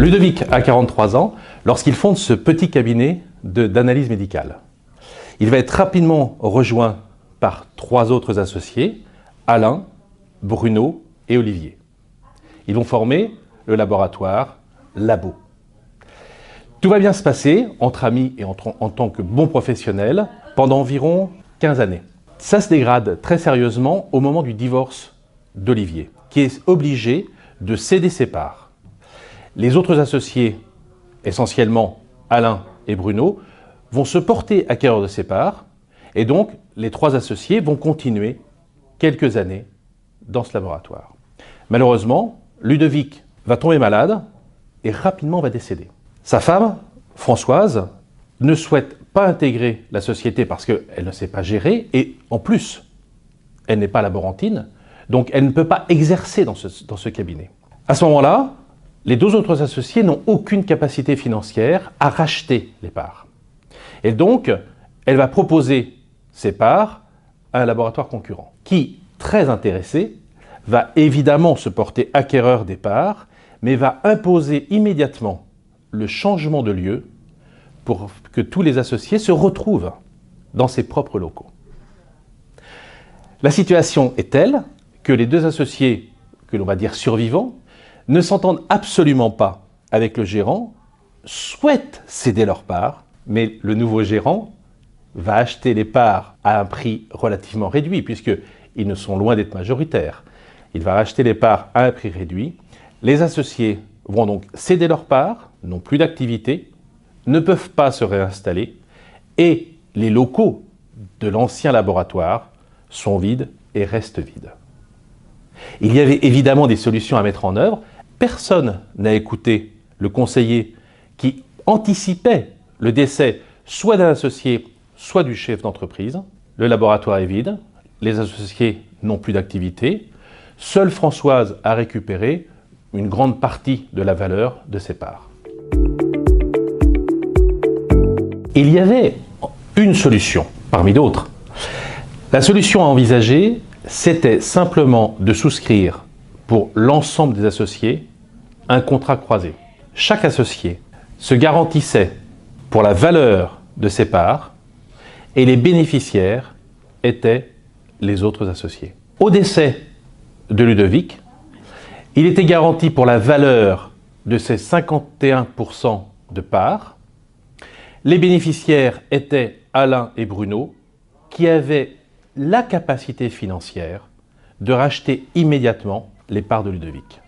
Ludovic a 43 ans lorsqu'il fonde ce petit cabinet d'analyse médicale. Il va être rapidement rejoint par 3 autres associés, Alain, Bruno et Olivier. Ils vont former le laboratoire Labo. Tout va bien se passer entre amis et en tant que bons professionnels pendant environ 15 années. Ça se dégrade très sérieusement au moment du divorce d'Olivier, qui est obligé de céder ses parts. Les autres associés, essentiellement Alain et Bruno, vont se porter acquéreurs de ces parts et donc les 3 associés vont continuer quelques années dans ce laboratoire. Malheureusement, Ludovic va tomber malade et rapidement va décéder. Sa femme, Françoise, ne souhaite pas intégrer la société parce qu'elle ne sait pas gérer et en plus, elle n'est pas laborantine, donc elle ne peut pas exercer dans ce cabinet. À ce moment-là, les 2 autres associés n'ont aucune capacité financière à racheter les parts. Et donc, elle va proposer ses parts à un laboratoire concurrent qui, très intéressé, va évidemment se porter acquéreur des parts, mais va imposer immédiatement le changement de lieu pour que tous les associés se retrouvent dans ses propres locaux. La situation est telle que les 2 associés, que l'on va dire survivants, ne s'entendent absolument pas avec le gérant, souhaitent céder leurs parts, mais le nouveau gérant va acheter les parts à un prix relativement réduit, puisqu'ils ne sont loin d'être majoritaires. Il va racheter les parts à un prix réduit. Les associés vont donc céder leurs parts, n'ont plus d'activité, ne peuvent pas se réinstaller, et les locaux de l'ancien laboratoire sont vides et restent vides. Il y avait évidemment des solutions à mettre en œuvre. Personne n'a écouté le conseiller qui anticipait le décès soit d'un associé, soit du chef d'entreprise. Le laboratoire est vide, les associés n'ont plus d'activité. Seule Françoise a récupéré une grande partie de la valeur de ses parts. Il y avait une solution parmi d'autres. La solution à envisager, c'était simplement de souscrire pour l'ensemble des associés un contrat croisé. Chaque associé se garantissait pour la valeur de ses parts et les bénéficiaires étaient les autres associés. Au décès de Ludovic, il était garanti pour la valeur de ses 51% de parts. Les bénéficiaires étaient Alain et Bruno qui avaient la capacité financière de racheter immédiatement les parts de Ludovic.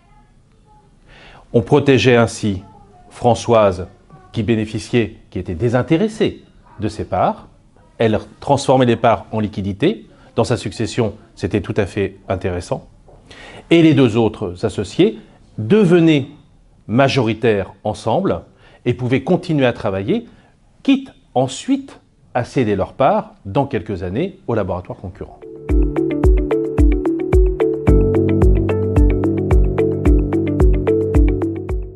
On protégeait ainsi Françoise qui était désintéressée de ses parts. Elle transformait les parts en liquidité. Dans sa succession, c'était tout à fait intéressant. Et les 2 autres associés devenaient majoritaires ensemble et pouvaient continuer à travailler, quitte ensuite à céder leurs parts dans quelques années au laboratoire concurrent.